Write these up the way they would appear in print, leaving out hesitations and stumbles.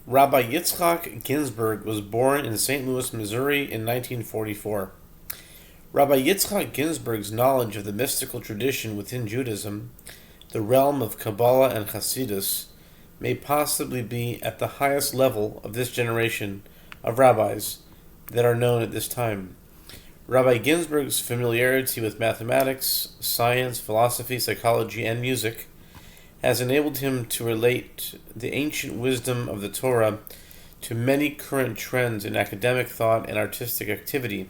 Rabbi Yitzchak Ginsburg was born in St. Louis, Missouri in 1944. Rabbi Yitzchak Ginsburg's knowledge of the mystical tradition within Judaism, the realm of Kabbalah and Hasidus, may possibly be at the highest level of this generation of rabbis that are known at this time. Rabbi Ginsburg's familiarity with mathematics, science, philosophy, psychology, and music has enabled him to relate the ancient wisdom of the Torah to many current trends in academic thought and artistic activity.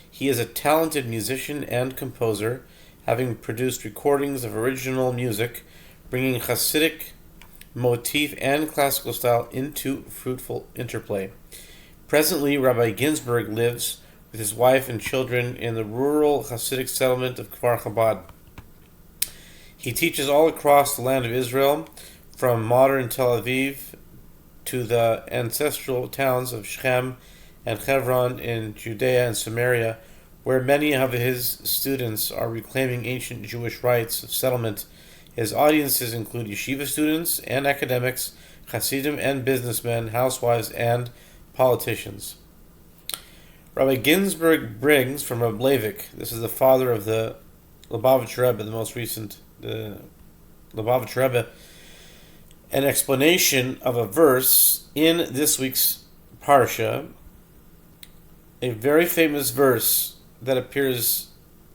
He is a talented musician and composer, having produced recordings of original music, bringing Hasidic motif and classical style into fruitful interplay. Presently, Rabbi Ginsburg lives with his wife and children in the rural Hasidic settlement of Kfar Chabad. He teaches all across the land of Israel, from modern Tel Aviv to the ancestral towns of Shechem and Hebron in Judea and Samaria, where many of his students are reclaiming ancient Jewish rites of settlement. His audiences include yeshiva students and academics, Hasidim and businessmen, housewives, and politicians. Rabbi Ginsburg brings from Reb Leivik, this is the father of the Lubavitch Rebbe, the most recent Lubavitch Rebbe, an explanation of a verse in this week's Parshah, a very famous verse that appears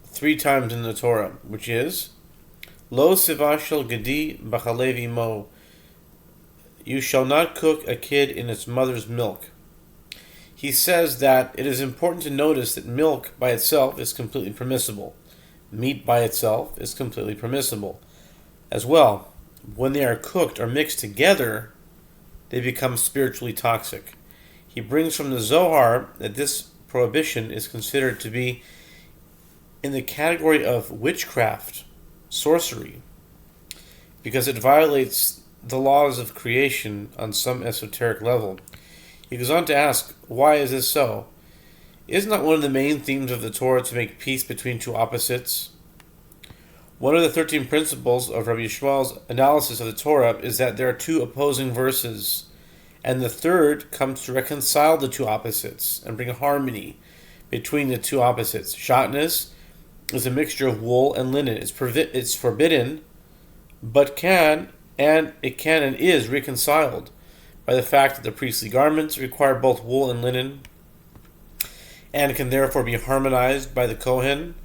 3 times in the Torah, which is Lo sivashel gedi b'chalev mo. You shall not cook a kid in its mother's milk. He says that it is important to notice that milk by itself is completely permissible. Meat by itself is completely permissible. As well, when they are cooked or mixed together, they become spiritually toxic. He brings from the Zohar that this prohibition is considered to be in the category of witchcraft, sorcery, because it violates the laws of creation on some esoteric level. He goes on to ask, why is this so? Isn't that one of the main themes of the Torah to make peace between two opposites? One of the 13 principles of Rabbi Yishmael's analysis of the Torah is that there are 2 opposing verses, and the third comes to reconcile the 2 opposites and bring harmony between the 2 opposites. Shatnez is a mixture of wool and linen. It's forbidden, but can and is reconciled by the fact that the priestly garments require both wool and linen, and can therefore be harmonized by the Kohen.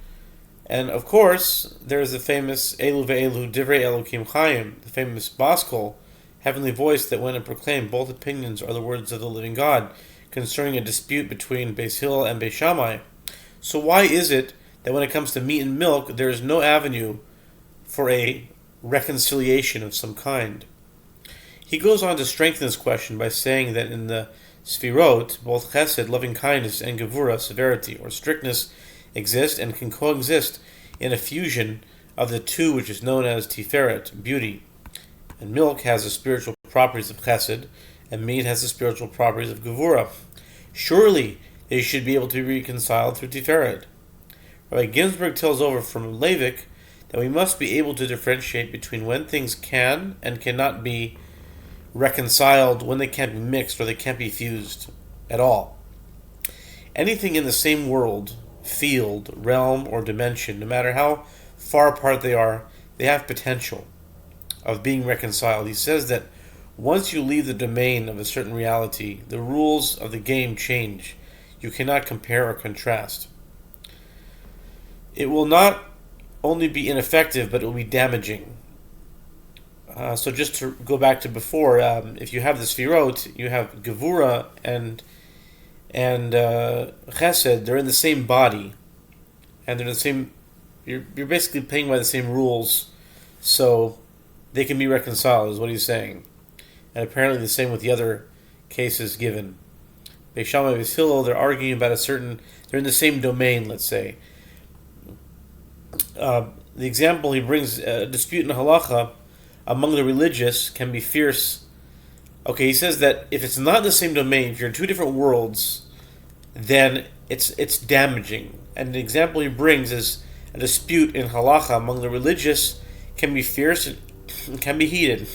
And of course, there is the famous Elu ve'elu divrei Elokim Chaim, the famous Baskol, heavenly voice that went and proclaimed both opinions are the words of the living God concerning a dispute between Beis Hillel and Beis Shammai. So why is it that when it comes to meat and milk, there is no avenue for a reconciliation of some kind? He goes on to strengthen this question by saying that in the Sfirot, both chesed, loving kindness, and gevura, severity, or strictness, exist and can coexist in a fusion of the 2 which is known as tiferet, beauty. And milk has the spiritual properties of chesed, and meat has the spiritual properties of gevura. Surely they should be able to be reconciled through tiferet. Rabbi Ginsburg tells over from Leivik that we must be able to differentiate between when things can and cannot be reconciled, when they can't be mixed or they can't be fused at all. Anything in the same world, field, realm, or dimension, no matter how far apart they are, they have potential of being reconciled. He says that once you leave the domain of a certain reality, the rules of the game change. You cannot compare or contrast. It will not only be ineffective, but it will be damaging. So just to go back to before, if you have the Sfirot, you have Gevura and Chesed. They're in the same body, and they're the same. You're basically playing by the same rules, so they can be reconciled, is what he's saying. And apparently the same with the other cases given. Beis Shammai and Beis Hillel, they're arguing about they're in the same domain, let's say. The example he brings, a dispute in halacha among the religious can be fierce. Okay, he says that if it's not in the same domain, if you're in 2 different worlds, then it's damaging. And the example he brings is a dispute in halacha among the religious can be fierce and can be heated,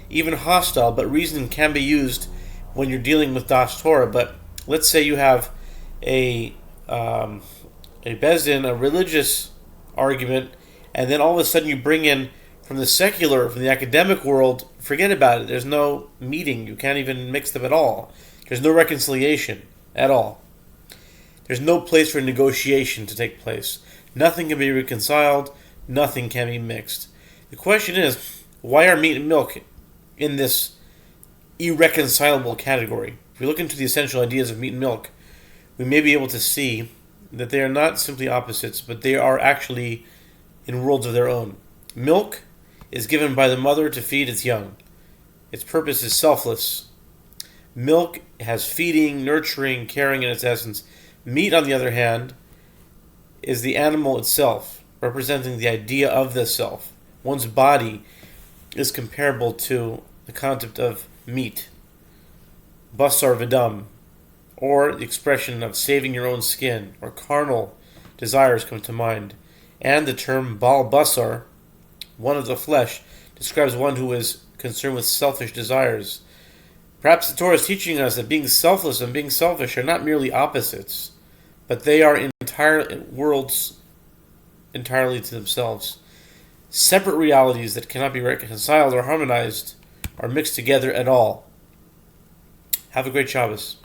even hostile, but reason can be used when you're dealing with Das Torah. But let's say you have a bezdin, a religious argument, and then all of a sudden you bring in from the academic world. Forget about it. There's no meeting. You can't even mix them at all. There's no reconciliation at all. There's no place for negotiation to take place. Nothing can be reconciled. Nothing can be mixed. The question is, why are meat and milk in this irreconcilable category? If we look into the essential ideas of meat and milk, we may be able to see that they are not simply opposites, but they are actually in worlds of their own. Milk is given by the mother to feed its young. Its purpose is selfless. Milk has feeding, nurturing, caring in its essence. Meat, on the other hand, is the animal itself, representing the idea of the self. One's body is comparable to the concept of meat, basar v'dam, or the expression of saving your own skin, or carnal desires come to mind. And the term bal basar, one of the flesh, describes one who is concerned with selfish desires. Perhaps the Torah is teaching us that being selfless and being selfish are not merely opposites, but they are entire worlds entirely to themselves. Separate realities that cannot be reconciled or harmonized or mixed together at all. Have a great Shabbos.